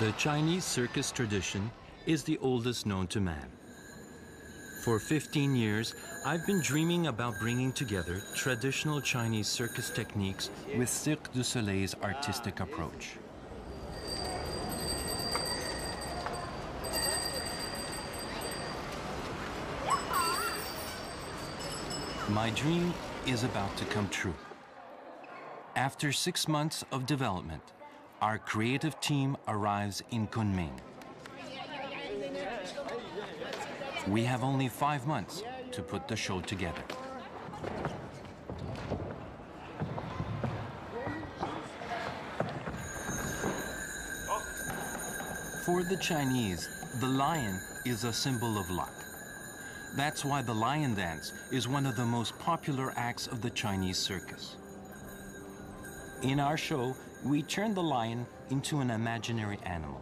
The Chinese circus tradition is the oldest known to man. For 15 years, I've been dreaming about bringing together traditional Chinese circus techniques with Cirque du Soleil's artistic approach. My dream is about to come true. After 6 months of development, our creative team arrives in Kunming. We have only 5 months to put the show together. For the Chinese, the lion is a symbol of luck. That's why the lion dance is one of the most popular acts of the Chinese circus. In our show, we turn the lion into an imaginary animal.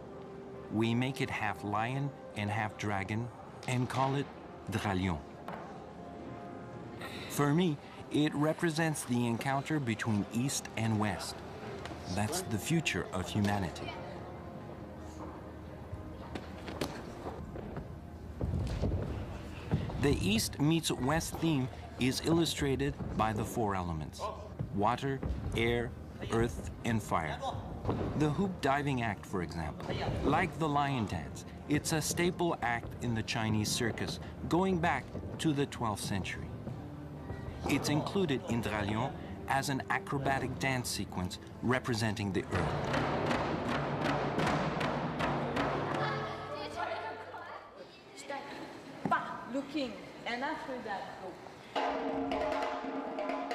We make it half lion and half dragon and call it Dralion. For me, it represents the encounter between East and West. That's the future of humanity. The East meets West theme is illustrated by the 4 elements: water, air, earth, and fire. The hoop diving act, for example. Like the lion dance, it's a staple act in the Chinese circus going back to the 12th century. It's included in Dralion as an acrobatic dance sequence representing the earth. Looking, and after that, go.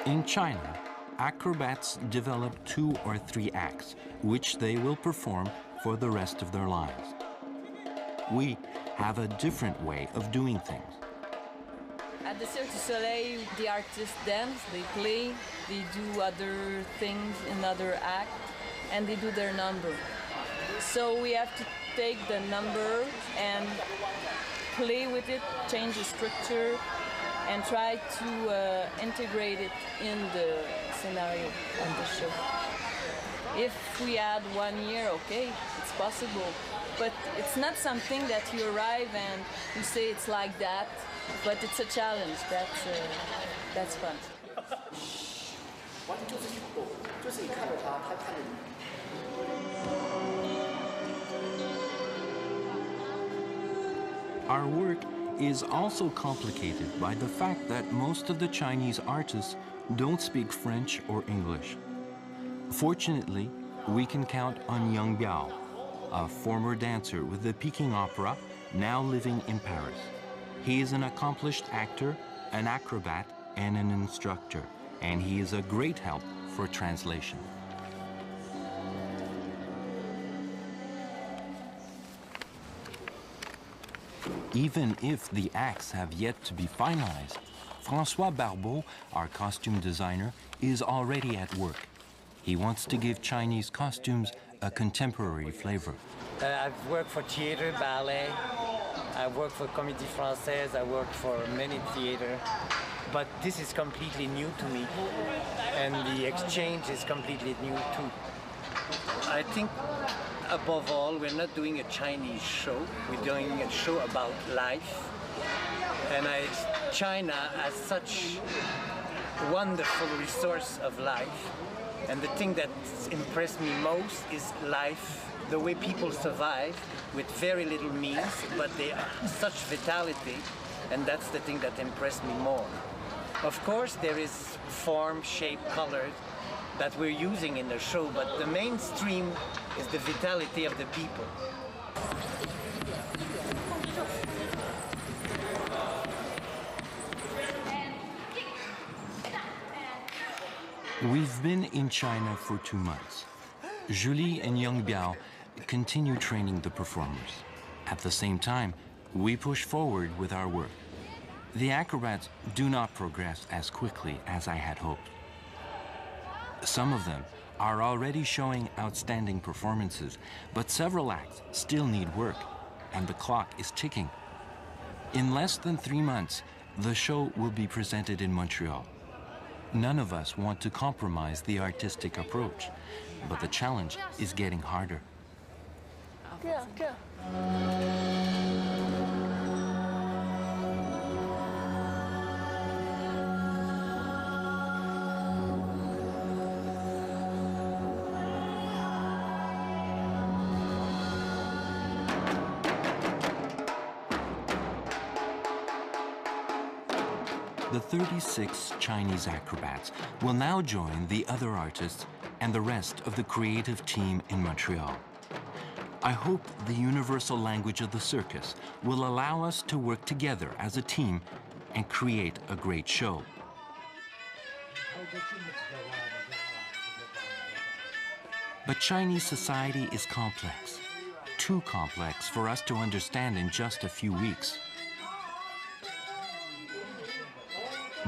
In China, acrobats develop 2 or 3 acts, which they will perform for the rest of their lives. We have a different way of doing things. At the Cirque du Soleil, the artists dance, they play, they do other things in other act, and they do their number. So we have to take the number and play with it, change the structure, and try to integrate it in the scenario of the show. If we had 1 year, okay, it's possible. But it's not something that you arrive and you say it's like that, but it's a challenge. That's fun. Our work is also complicated by the fact that most of the Chinese artists don't speak French or English. Fortunately, we can count on Yang Biao, a former dancer with the Peking Opera, now living in Paris. He is an accomplished actor, an acrobat, and an instructor, and he is a great help for translation. Even if the acts have yet to be finalized, François Barbeau, our costume designer, is already at work. He wants to give Chinese costumes a contemporary flavor. I've worked for theater, ballet. I've worked for Comédie Française. I worked for many theater. But this is completely new to me. And the exchange is completely new too. I think above all, we're not doing a Chinese show. We're doing a show about life. And China has such wonderful resource of life. And the thing that's impressed me most is life, the way people survive with very little means, but they have such vitality. And that's the thing that impressed me more. Of course, there is form, shape, color that we're using in the show, but the mainstream is the vitality of the people. We've been in China for 2 months. Julie and Yang Biao continue training the performers. At the same time, we push forward with our work. The acrobats do not progress as quickly as I had hoped. Some of them are already showing outstanding performances, but several acts still need work, and the clock is ticking. In less than 3 months, the show will be presented in Montreal. None of us want to compromise the artistic approach, but the challenge is getting harder. The 36 Chinese acrobats will now join the other artists and the rest of the creative team in Montreal. I hope the universal language of the circus will allow us to work together as a team and create a great show. But Chinese society is complex, too complex for us to understand in just a few weeks.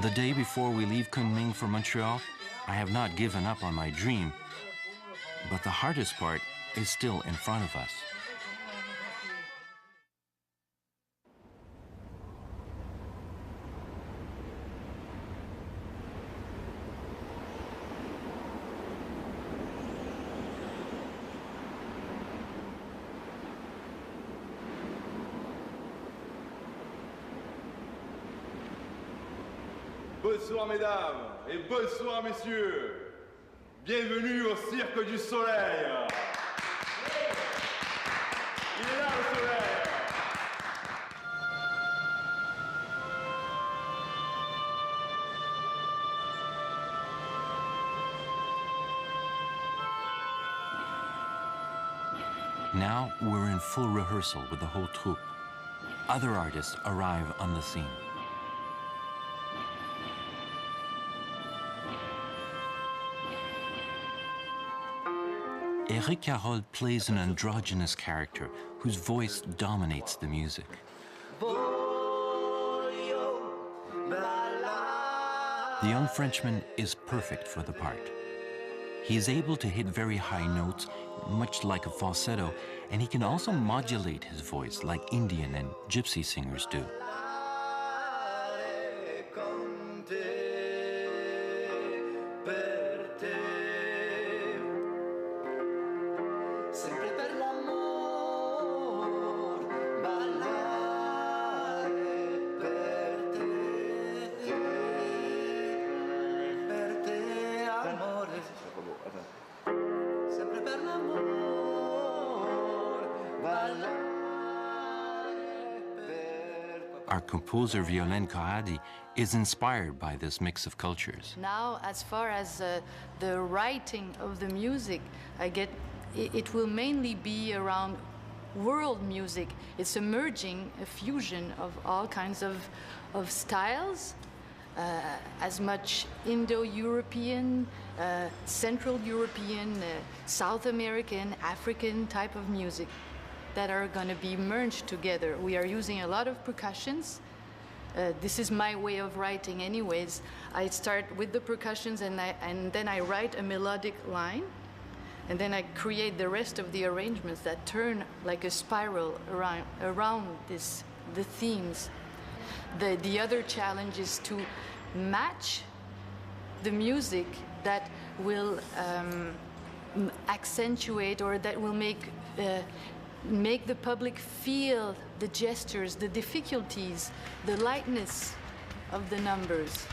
The day before we leave Kunming for Montreal, I have not given up on my dream, but the hardest part is still in front of us. Bonsoir mesdames et bonsoir messieurs. Bienvenue au Cirque du Soleil. Il est là le soleil. Now we're in full rehearsal with the whole troupe. Other artists arrive on the scene. Eric Carole plays an androgynous character whose voice dominates the music. The young Frenchman is perfect for the part. He is able to hit very high notes, much like a falsetto, and he can also modulate his voice like Indian and Gypsy singers do. Our composer Violaine Corradi is inspired by this mix of cultures. Now, as far as the writing of the music, it will mainly be around world music. It's a merging, a fusion of all kinds of styles, as much Indo-European, Central European, South American, African type of music that are going to be merged together. We are using a lot of percussions. This is my way of writing anyways. I start with the percussions and then I write a melodic line, and then I create the rest of the arrangements that turn like a spiral around the themes. The other challenge is to match the music that will accentuate or that will make the public feel the gestures, the difficulties, the lightness of the numbers.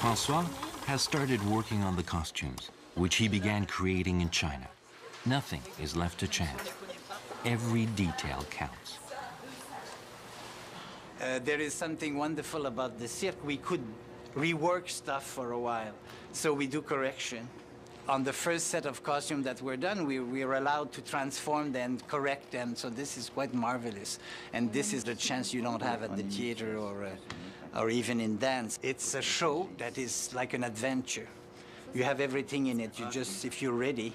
François has started working on the costumes, which he began creating in China. Nothing is left to chance. Every detail counts. There is something wonderful about the cirque. We could rework stuff for a while, so we do correction. On the first set of costumes that were done, we were allowed to transform them, correct them, so this is quite marvelous. And this is the chance you don't have at the theater or even in dance. It's a show that is like an adventure. You have everything in it. You just, if you're ready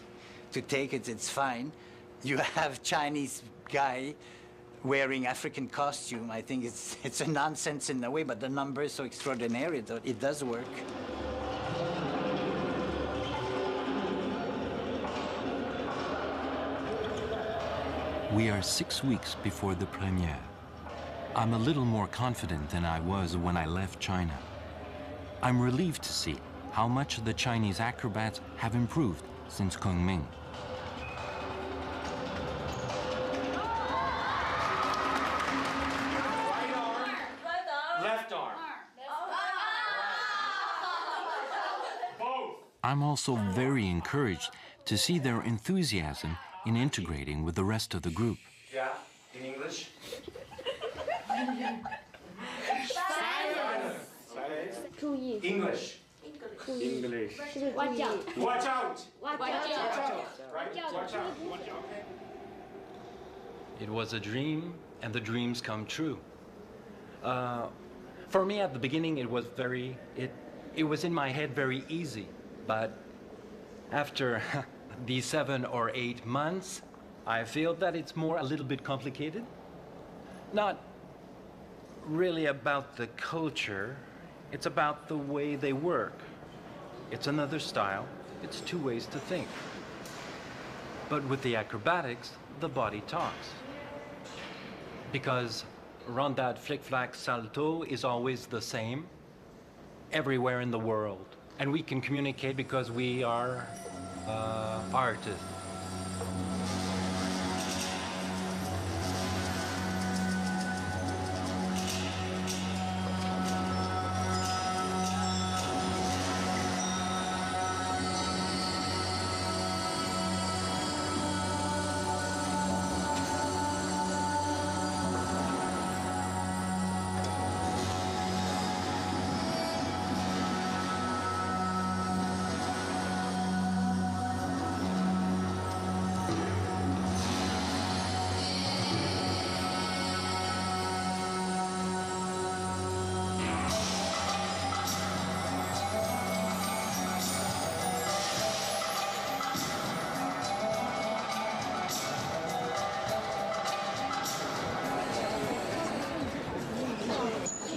to take it, it's fine. You have Chinese guy wearing African costume. I think it's a nonsense in a way, but the number is so extraordinary that it does work. We are 6 weeks before the premiere. I'm a little more confident than I was when I left China. I'm relieved to see how much the Chinese acrobats have improved since Kunming. Left arm. Both. I'm also very encouraged to see their enthusiasm in integrating with the rest of the group. Yeah, in English. English. English. Watch out. Watch out. Watch out. Right? Watch out. It was a dream, and the dreams come true. For me, at the beginning, it was in my head very easy, but after these 7 or 8 months, I feel that it's a little bit complicated. Not really about the culture, it's about the way they work. It's another style, it's 2 ways to think. But with the acrobatics, the body talks. Because rondade, flick-flack, salto is always the same everywhere in the world. And we can communicate because we are artists.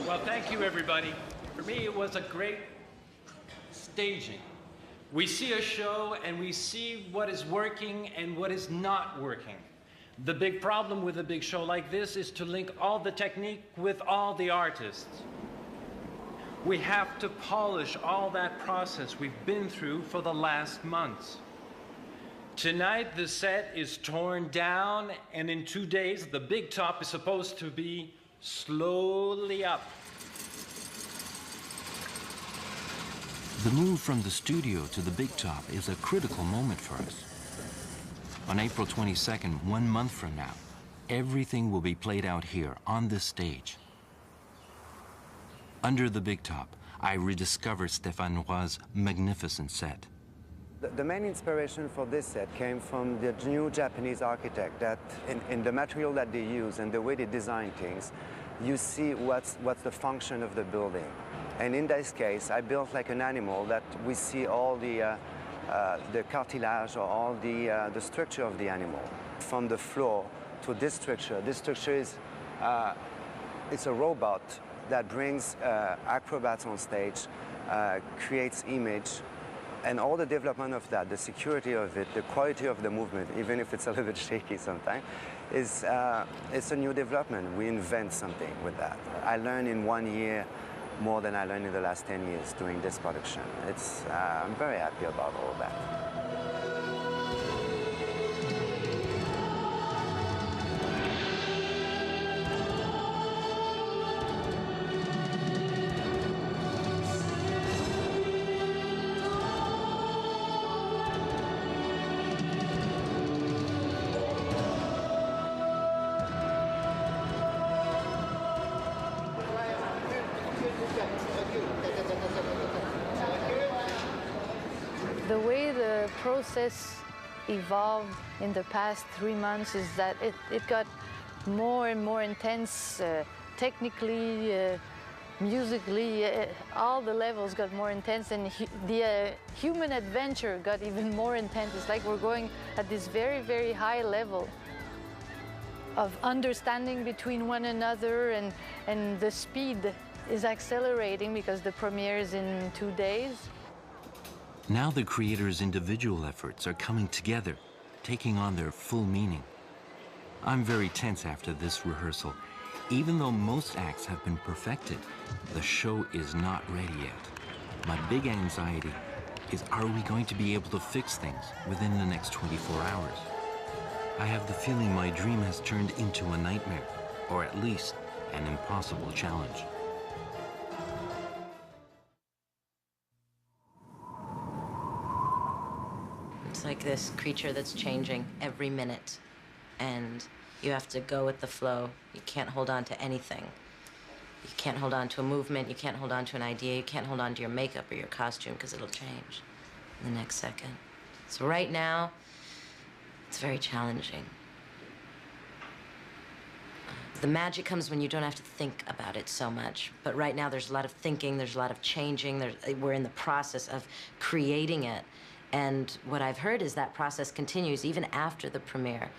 Well, thank you, everybody. For me, it was a great staging. We see a show and we see what is working and what is not working. The big problem with a big show like this is to link all the technique with all the artists. We have to polish all that process we've been through for the last months. Tonight, the set is torn down, and in 2 days, the big top is supposed to be slowly up. The move from the studio to the big top is a critical moment for us. On April 22nd, 1 month from now, everything will be played out here on this stage. Under the big top, I rediscovered Stéphane Roy's magnificent set. The main inspiration for this set came from the new Japanese architect that in the material that they use and the way they design things, you see what's the function of the building. And in this case, I built like an animal that we see all the cartilage or all the structure of the animal. From the floor to this structure is it's a robot that brings acrobats on stage, creates image, and all the development of that, the security of it, the quality of the movement, even if it's a little bit shaky sometimes, it's a new development. We invent something with that. I learned in 1 year more than I learned in the last 10 years doing this production. I'm very happy about all of that. The way the process evolved in the past 3 months is that it got more and more intense technically, musically, all the levels got more intense, and the human adventure got even more intense. It's like we're going at this very, very high level of understanding between one another, and the speed is accelerating because the premiere is in 2 days. Now the creators' individual efforts are coming together, taking on their full meaning. I'm very tense after this rehearsal. Even though most acts have been perfected, the show is not ready yet. My big anxiety is, are we going to be able to fix things within the next 24 hours? I have the feeling my dream has turned into a nightmare, or at least an impossible challenge. It's like this creature that's changing every minute, and you have to go with the flow. You can't hold on to anything. You can't hold on to a movement, you can't hold on to an idea, you can't hold on to your makeup or your costume because it'll change in the next second. So right now, it's very challenging. The magic comes when you don't have to think about it so much. But right now, there's a lot of thinking, there's a lot of changing, we're in the process of creating it. And what I've heard is that process continues even after the premiere.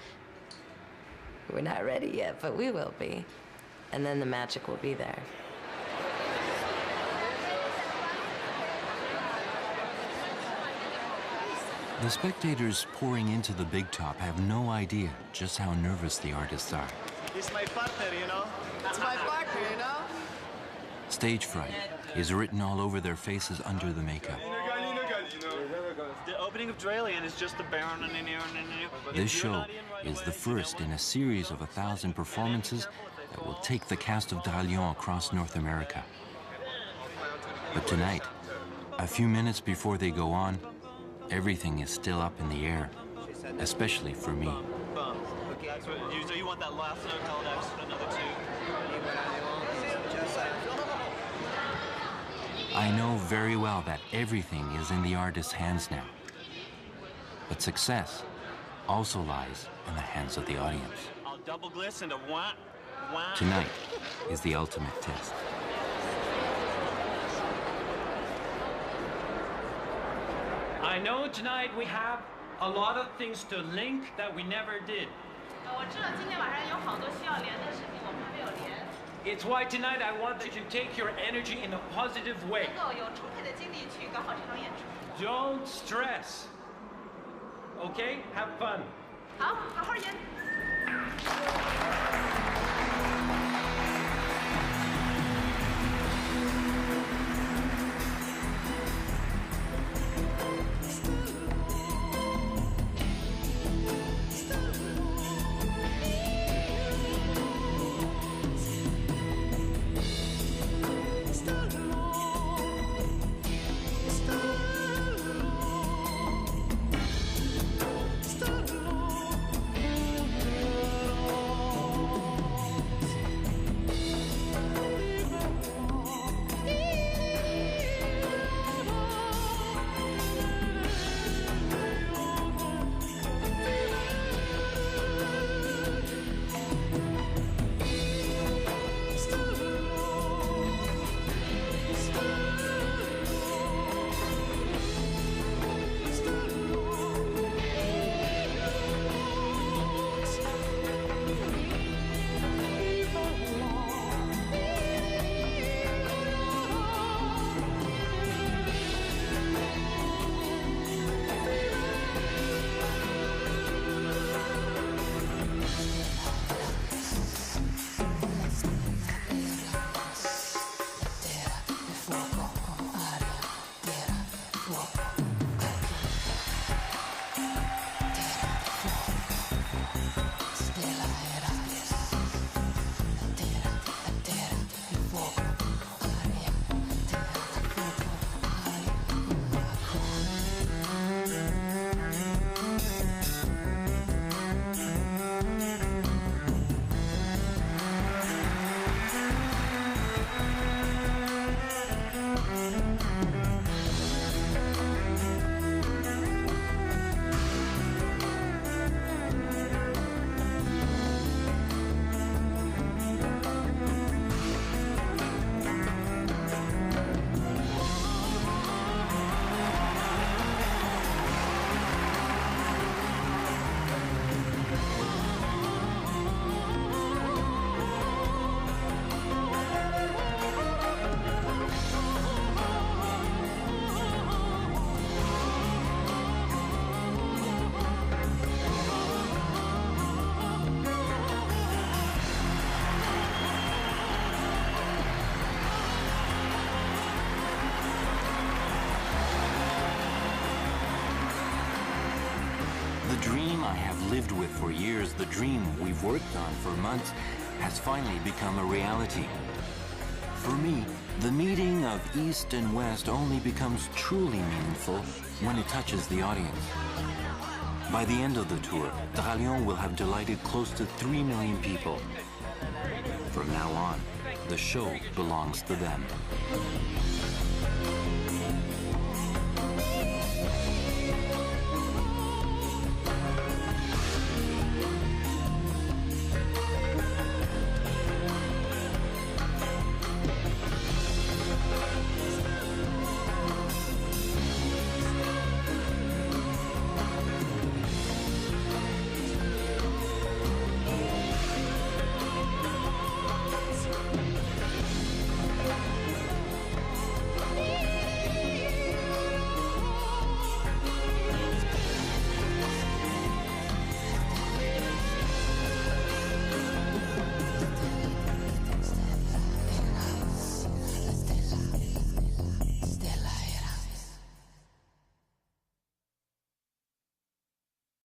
We're not ready yet, but we will be. And then the magic will be there. The spectators pouring into the big top have no idea just how nervous the artists are. It's my partner, you know? It's my partner, you know? Stage fright is written all over their faces under the makeup. The opening of Dralion is just the baron and This show is the first in a series of 1,000 performances that will take the cast of Dralion across North America. But tonight, a few minutes before they go on, everything is still up in the air, especially for me. So you want that last note held extra, another two? I know very well that everything is in the artist's hands now. But success also lies in the hands of the audience. I'll double gliss into wah, wah. Tonight is the ultimate test. I know tonight we have a lot of things to link that we never did. It's why tonight I want you to take your energy in a positive way. Don't stress. Okay? Have fun. have lived with for years, the dream we've worked on for months, has finally become a reality. For me, the meeting of East and West only becomes truly meaningful when it touches the audience. By the end of the tour, Dralion will have delighted close to 3 million people. From now on, the show belongs to them.